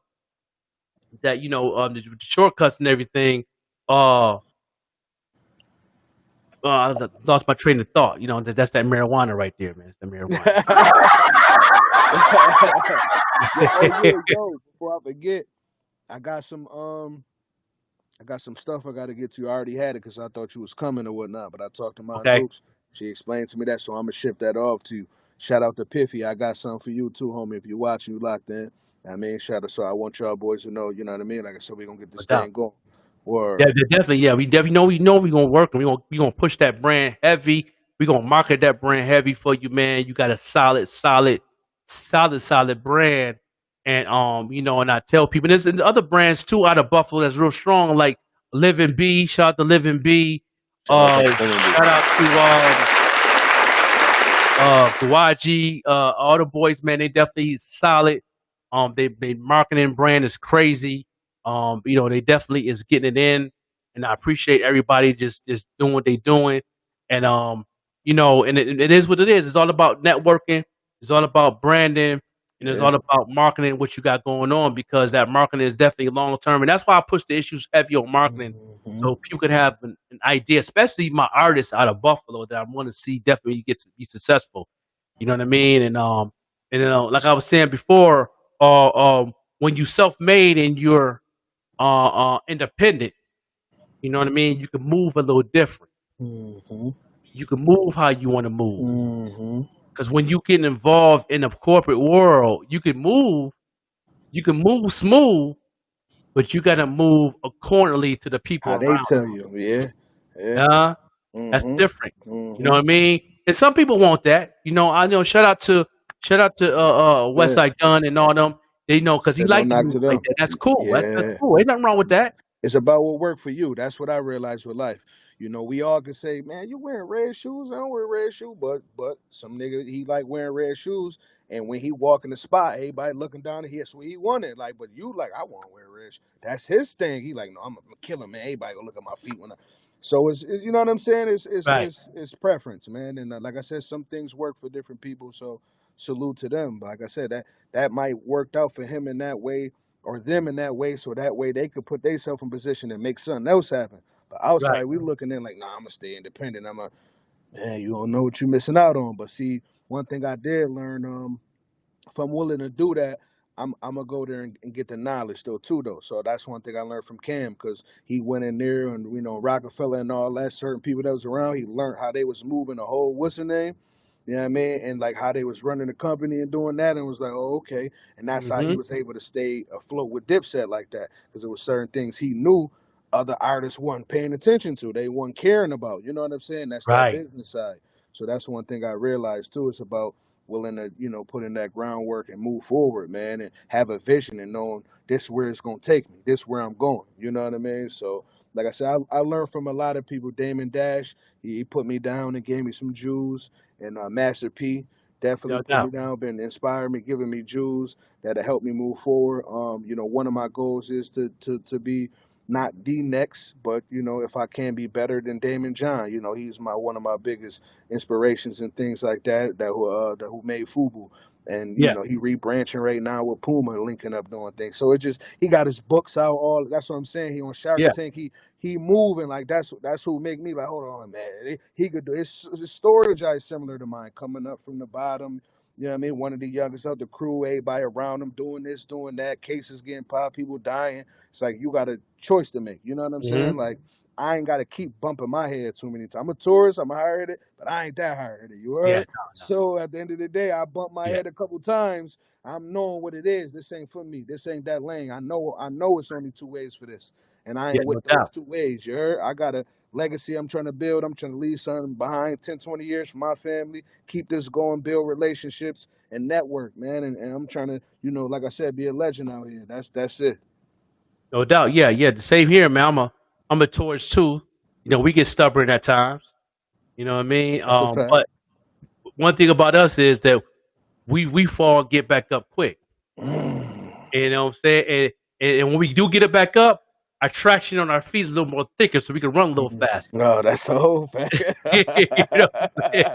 the shortcuts and everything. Uh, I lost my train of thought. You know, that's that marijuana right there, man. It's the marijuana. Hey, yo, before I forget, I got some stuff I got to get to. I already had it because I thought you was coming or whatnot, but I talked to my Okay. Dukes. She explained to me that, so I'm gonna ship that off to you. Shout out to Piffy. I got something for you too, homie. If you watching, you locked in. I mean, shout out. So I want y'all boys to know, you know what I mean. Like I said, we gonna get No this doubt. thing going. Yeah, Word. definitely. Yeah, we definitely know we gonna work and we gonna push that brand heavy. We gonna market that brand heavy for you, man. You got a solid brand, and you know, and I tell people there's other brands too out of Buffalo that's real strong, like Living B. Shout out to Living B. Shout out to Living B. Shout out to Guaji, all the boys, man. They definitely solid. They marketing brand is crazy. You know, they definitely is getting it in, and I appreciate everybody just doing what they doing, and you know, and it is what it is. It's all about networking. It's all about branding, and it's Yeah. all about marketing what you got going on because that marketing is definitely long term, and that's why I push the issues heavy on marketing Mhm. so people could have an idea, especially my artists out of Buffalo that I want to see definitely get to be successful. You know what I mean? And like I was saying before, when you self-made and you're independent, you know what I mean? You can move a little different. Mhm. You can move how you want to move. Mhm. Because when you get involved in the corporate world, you can move smooth, but you got to move accordingly to the people How they around. tell you? Yeah. Yeah. Yeah, that's Mhm. different. You know Mhm. what I mean? And some people want that. You know, I know. Shout out to West Yeah. Side Gun and all them. They know because he Said no like to knock move to like them. that. That's cool. That's Yeah. cool. Ain't nothing wrong with that. It's about what worked for you. That's what I realized with life. You know, we all can say, "Man, you wearing red shoes? I don't wear red shoes." But some nigga he like wearing red shoes, and when he walk in the spot, everybody looking down at him. That's what he wanted. Like, but you like, I want to wear red. That's his thing. He like, no, I'm gonna kill him, man. Everybody gonna look at my feet when I. So you know what I'm saying? Right. It's preference, man. And like I said, some things work for different people. So salute to them. But like I said, that might worked out for him in that way or them in that way, so that way they could put themselves in position and make something else happen. But outside, Right. we looking in like, nah, I'm gonna stay independent. Man, you don't know what you're missing out on. But see, one thing I did learn, if I'm willing to do that, I'm gonna go there and get the knowledge though too though. So that's one thing I learned from Cam because he went in there and Rockefeller and all that certain people that was around. He learned how they was moving the whole what's the name. You know what I mean? And like how they was running the company and doing that and was like, oh, okay. And that's how he Mm-hmm. was able to stay afloat with Dipset like that. Because there was certain things he knew other artists weren't paying attention to. They weren't caring about. You know what I'm saying? That's that Right. business side. So that's one thing I realized too. It's about willing to, put in that groundwork and move forward, man, and have a vision and knowing this is where it's gonna take me. This is where I'm going. You know what I mean? So like I said, I learned from a lot of people. Damon Dash, he put me down and gave me some jewels. And Master P definitely No put me doubt. down, been inspiring me, giving me jewels that'll help me move forward. One of my goals is to be not the next, but if I can be better than Damon John, he's one of my biggest inspirations and things like that who made Fubu. And Yeah. he rebranching right now with Puma, linking up doing things. So he got his books out. All that's what I'm saying. He on Shark Yeah. Tank. He moving like that's who make me like hold on, man. He could do his story is similar to mine, coming up from the bottom. You know what I mean? One of the youngest of the crew, everybody around him doing this, doing that, cases getting popped, people dying. It's like you got a choice to make. You know what I'm Mm-hmm. saying? Like I ain't got to keep bumping my head too many times. I'm a tourist. I'm a hard headed, but I ain't that hard headed. You Yeah. heard? No. So at the end of the day, I bump my Yeah. head a couple times. I'm knowing what it is. This ain't for me. This ain't that lane. I know it's only two ways for this. And I Yeah. ain't No with those doubt. two ways. You heard? I got a legacy I'm trying to build. I'm trying to leave something behind 10, 20 years for my family. Keep this going, build relationships and network, man. And I'm trying to, like I said, be a legend out here. That's it. No doubt. Yeah. Yeah. The same here, man. I'm a tourist too. You know, we get stubborn at times. You know what I mean? That's a fact. But one thing about us is that we fall and get back up quick. You know what I'm saying? And when we do get it back up, our traction on our feet is a little more thicker, so we can run a little faster. No, that's a whole fact. you know what I'm saying?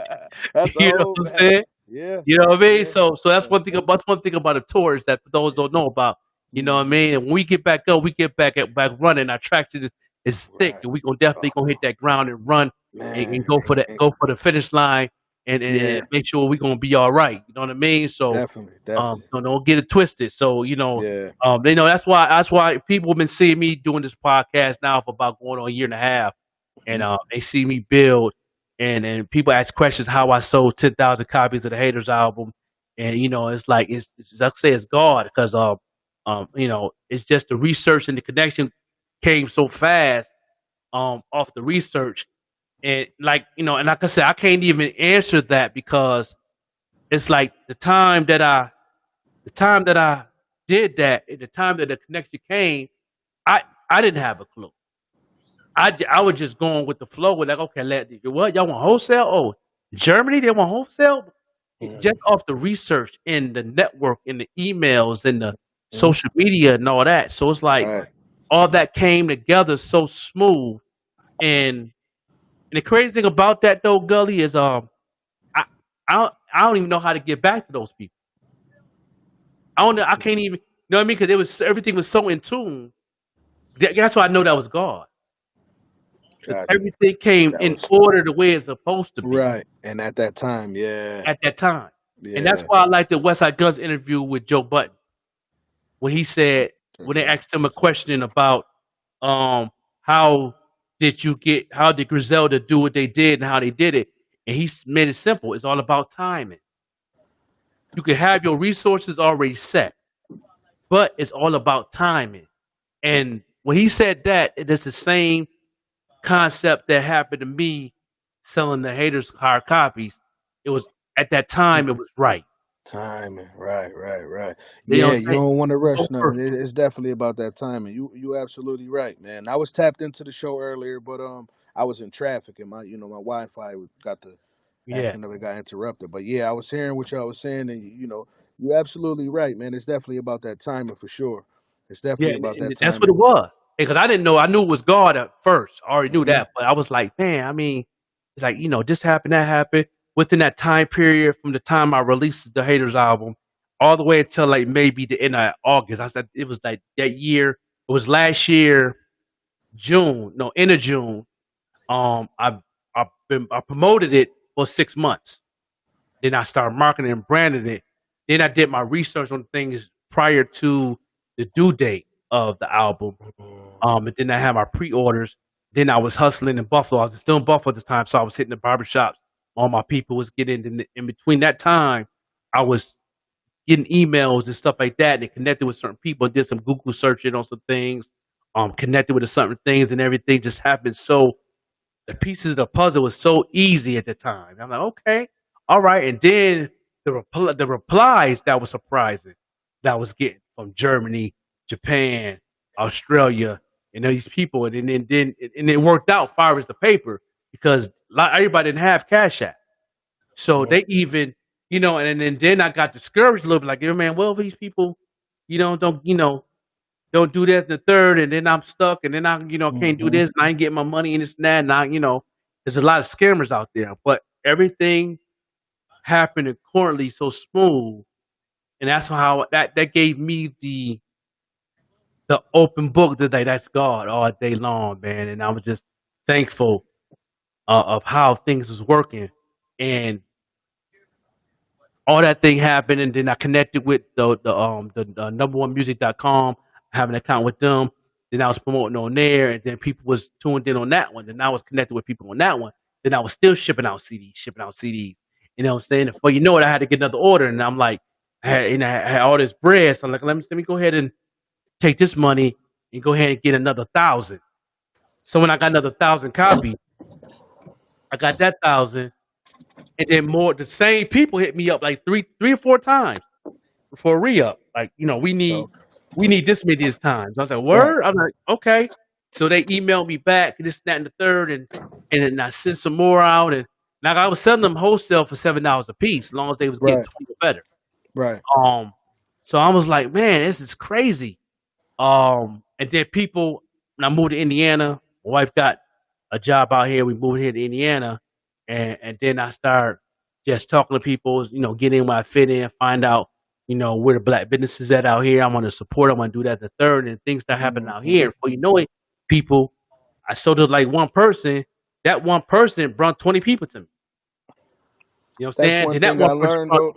That's a You know whole what I'm fact. saying? Yeah. You know what I mean? Yeah. So that's one thing. That's one thing about a tourist that those don't know about. You know what I mean? And when we get back up, we get back running. Our traction is thick, Right. and we definitely gonna hit that ground and run. man. go for the finish line and Yeah, make sure we're gonna be all right. You know what I mean? So definitely, definitely. don't get it twisted. So Yeah. they know that's why people have been seeing me doing this podcast now for about going on a year and a half, and Mhm. they see me build, and people ask questions how I sold 10,000 copies of the Haters album, and it's like it's like I say it's God because it's just the research and the connection came so fast off the research, and and like I said, I can't even answer that because it's like the time that I did that, and the time that the connection came, I I didn't have a clue. I was just going with the flow. With like, okay, what y'all want wholesale? Oh, Germany they want wholesale. Mhm. Just off the research and the network and the emails and the Mhm. social media and all that. So it's like Right. all that came together so smooth. And the crazy thing about that though, Gully, is I I don't even know how to get back to those people. I don't know. I can't even. You know what I mean? Because everything was so in tune. That's why I know that was God. Because Got you. everything came That in was order the way it's supposed to be right. And at that time, yeah, at that time. And that's yeah. why I like the West Side Guns interview with Joe Button when he said when they asked him a question about um how how did Griselda do what they did and how they did it, and made it simple. It's all about timing. You can have your resources already set, but it's all about timing. And when he said that, it is the same concept that happened to me selling the haters hard copies. It was at that time it was right. Timing, right, right, right. You know Yeah, what you I'm saying? don't want to So rush nothing. perfect. It's definitely about that timing. You absolutely right, man. I was tapped into the show earlier, but I was in traffic and my Wi-Fi got the Yeah. acting of it got interrupted. But yeah, I was hearing what y'all was saying, and you're absolutely right, man. It's definitely about that timing for sure. It's Yeah, definitely and, about that and that's what it timing. was. Because I didn't know. I knew it was God at first. I already knew Hmm. that, but I was like, man. I mean, it's like this happened, that happened within that time period from the time I released the Haters album all the way until like maybe the end of August. I said it was like that year. It was last year, June. No, end of June. I promoted it for 6 months. Then I started marketing and branding it. Then I did my research on things prior to the due date of the album. And then I had my pre-orders. Then I was hustling in Buffalo. I was still in Buffalo at this time, so I was hitting the barbershops. All my people was getting in between that time. I was getting emails and stuff like that, and connected with certain people. Did some Google searching on some things. Connected with certain things, and everything just happened. So the pieces of the puzzle was so easy at the time. I'm like, okay, all right. And then the replies that was surprising that I was getting from Germany, Japan, Australia, and these people, and it worked out far as the paper because everybody didn't have Cash App, so Hmm. they even and then I got discouraged a little bit, like, "Yeah, man, well, these people, don't do this and the third, and then I'm stuck, and then I can't do Hmm. this, and I ain't getting my money and this and that, and there's a lot of scammers out there, but everything happened accordingly so smooth, and that's how that gave me the open book today. That's God all day long, man, and I was just thankful of how things was working, and all that thing happened, and then I connected with the number one music.com, have an account with them. Then I was promoting on there, and then people was tuned in on that one. Then I was connected with people on that one. Then I was still shipping out CDs, shipping out CDs. You know what I'm saying? Before you know it, I had to get another order, and I'm like, I had all this bread, so I'm like, let me go ahead and take this money and go ahead and get another 1,000. So when I got another 1,000 copies, I got that 1,000, and then more. The same people hit me up like three or four times for a re-up. Like, So we need this many this times. I was like, right, word? I'm like, okay. So they emailed me back, this, that, and the third, and then I sent some more out, and like I was selling them wholesale for $7 a piece, as long as they was getting right, 20 or better. right. Um, so I was like, man, this is crazy. And then people, when I moved to Indiana, my wife got a job out here. We moved here to Indiana, and then I start just talking to people, get in where I fit in, find out, where the black businesses at out here. I want to support. I want to do that the third, and things that happen out Hmm. here. Before you know it, people, I sold to like one person. that one person brought 20 people to me. You know what I'm That's saying? one Then that thing I one person learned brought, though.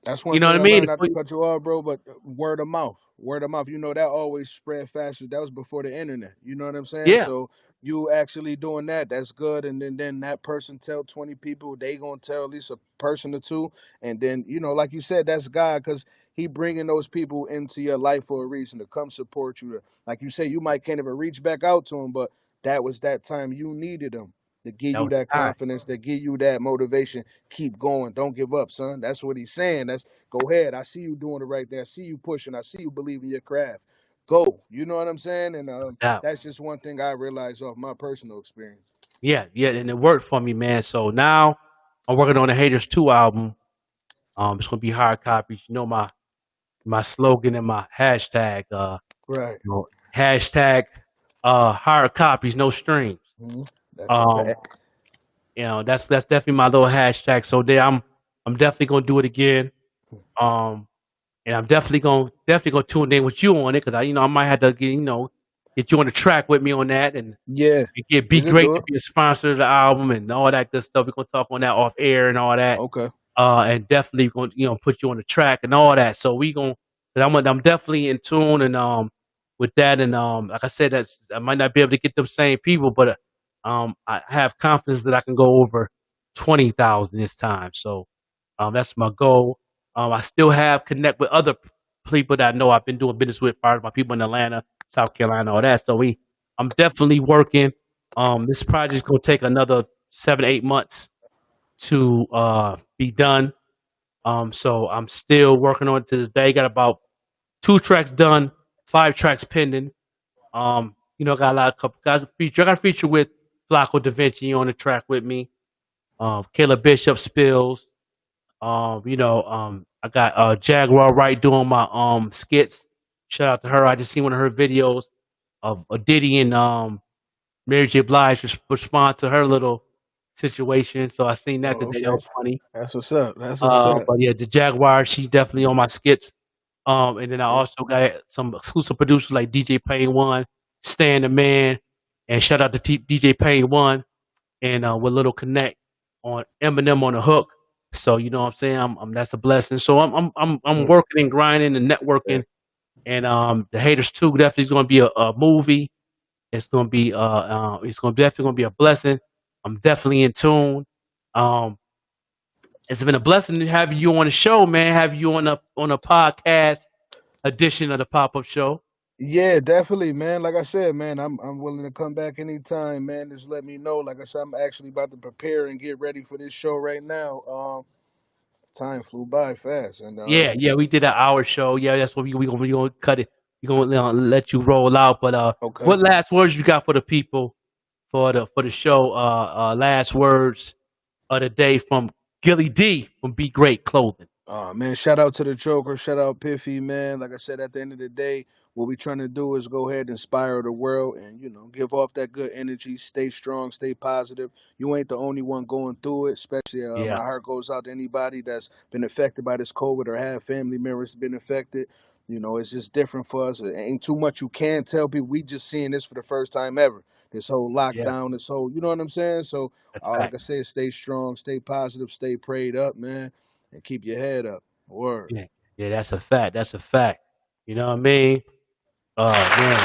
That's you one know what thing I I mean? learned, not to cut you off, bro, but word of mouth. Word of mouth. You know, that always spread faster. That was before the internet. You know what I'm saying? Yeah, So you actually doing that, that's good. And then that person tell 20 people, they gonna tell at least a person or two. And then, you know, like you said, that's God, because he bringing those people into your life for a reason, to come support you. Like you say, you might can't even reach back out to them, but that was that time you needed them to give that you was the that time. confidence, to give you that motivation. Keep going. Don't give up, son. That's what he's saying. That's go ahead. I see you doing it right there. I see you pushing. I see you believing your craft. Go. You know what I'm saying? And No doubt. that's just one thing I realized off my personal experience. Yeah, yeah, and it worked for me, man. So now I'm working on the Haters 2 album. It's gonna be hard copies. You know my slogan and my hashtag. Right. You know, hashtag hard copies, no strings. hmm That's a Um, fact. you know, that's definitely my little hashtag. So there, I'm definitely gonna do it again. Um, and I'm definitely gonna tune in with you on it because I might have to get you on the track with me on that Yeah. and get Be We could Great do to it. be a sponsor of the album and all that good stuff. We're gonna talk on that off air and all that. Okay. And definitely going to put you on the track and all that. So we going I'm definitely in tune and with that and like I said, I might not be able to get them same people, but I have confidence that I can go over 20,000 this time. So that's my goal. I still have connect with other people that I know I've been doing business with, part of my people in Atlanta, South Carolina, all that. So I'm definitely working. This project's gonna take another 7 8 months to be done. So I'm still working on it to this day. Got about 2 tracks done, 5 tracks pending. Got a lot of got a feature. I got a feature with Flacco Da Vinci on the track with me. Caleb Bishop Spills. I got Jaguar Wright doing my skits. Shout out to her. I just seen one of her videos of Diddy and Mary J. Blige respond to her little situation. So I seen that Oh, today. That okay. was funny. That's what's up. That's what's up. But yeah, the Jaguar, she definitely on my skits. And then I Okay. also got some exclusive producers like DJ Payne One, Stan the Man, and shout out to DJ Payne One and with Little Connect on Eminem on the hook. So you know what I'm saying? That's a blessing. So I'm Mm. working and grinding and Yeah. networking. And the Haters 2 definitely is going to be a movie. It's going to definitely going to be a blessing. I'm definitely in tune. Um, it's been a blessing to have you on the show, man. Have you on a podcast edition of the pop up show. Yeah, definitely, man. Like I said, man, I'm willing to come back anytime, man. Just let me know. Like I said, I'm actually about to prepare and get ready for this show right now. Time flew by fast, and Yeah, yeah, we did an hour show. Yeah, that's what we gonna cut it. We gonna let you roll out. But okay. what last words you got for the people for the show? Last words of the day from Gilly D from Be Great Clothing. Man, shout out to the Joker. Shout out Piffy, man. Like I said, at the end of the day, what we trying to do is go ahead and inspire the world and, give off that good energy. Stay strong, stay positive. You ain't the only one going through it, especially my Yeah, heart goes out to anybody that's been affected by this COVID or have family members been affected. It's just different for us. It ain't too much you can tell people. We just seeing this for the first time ever. This whole yeah, lockdown, this whole, you know what I'm saying? So, that's like fact. I said, stay strong, stay positive, stay prayed up, man, and keep your head up. Word. Yeah, yeah, that's a fact. That's a fact. You know what I mean? Oh man.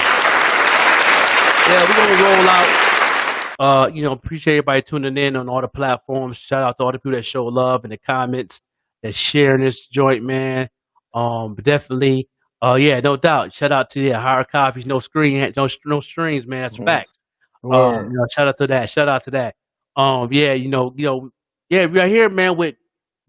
Yeah, we're gonna roll out. Appreciate everybody tuning in on all the platforms. Shout out to all the people that show love in the comments, that sharing this joint, man. But definitely, yeah, no doubt. Shout out to the hard copies, no screen, no strings, man. That's Mhm. facts. Word. Shout out to that. Shout out to that. Yeah, yeah, we are here, man, with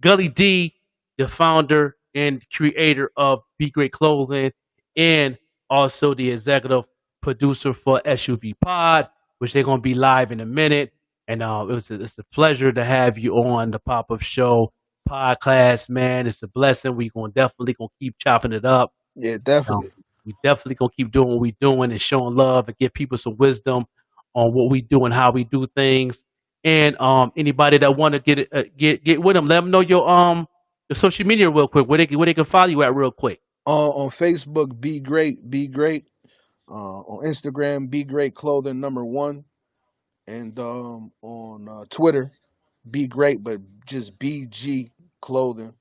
Gully D, the founder and creator of Be Great Clothing, and also the executive producer for SUV Pod, which they're gonna be live in a minute. And it's a pleasure to have you on the pop up show podcast, man. It's a blessing. We gonna keep chopping it up. Yeah, Um, definitely. we definitely gonna keep doing what we doing and showing love and give people some wisdom on what we do and how we do things. And anybody that want to get with them, let them know your social media real quick. Where they can follow you at real quick. On Facebook, be great, be great. On Instagram, be great clothing number one. And on Twitter, Be Great, but just BG Clothing.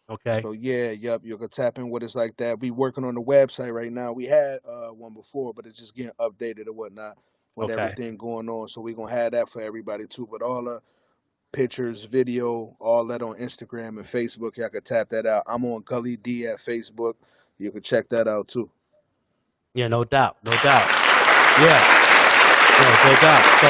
Okay. So yeah, yep, you can tap in with us like that. We working on the website right now. We had one before, but it's just getting updated and whatnot with Okay. everything going on. So we gonna have that for everybody too. But all the pictures, video, all that on Instagram and Facebook. Y'all can tap that out. I'm on Gully Dee at Facebook. You can check that out too. Yeah, no doubt. No doubt. Yeah, no doubt. So,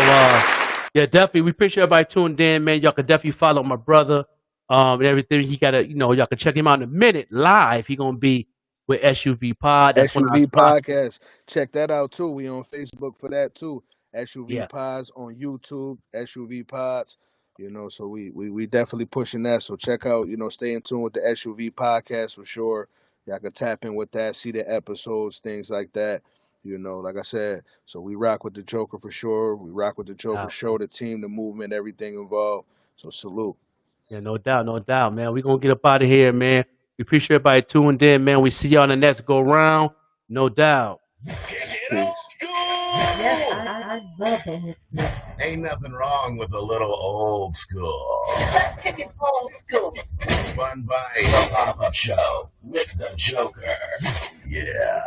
yeah, definitely. We appreciate everybody tuned in, man. Y'all can definitely follow my brother, and everything. He got y'all can check him out in a minute live. He gonna be with SUV Pod. That's when I SUV drop. Podcast. Check that out too. We on Facebook for that too. SUV Yeah, Pods on YouTube. SUV Pods. So we definitely pushing that. So check out, stay in tune with the SUV Podcast for sure. Y'all can tap in with that, see the episodes, things like that. Like I said, so we rock with the Joker for sure. We rock with the Joker doubt. show, the team, the movement, everything involved. So salute. Yeah, no doubt, man. We gonna get up out of here, man. We appreciate everybody tuned in, man. We see y'all on the next go round. No doubt. Kick it Peace. old school. Yes, I love old school. Ain't nothing wrong with a little old school. Kick it old school. Spun by the pop-up show with the Joker. Yeah.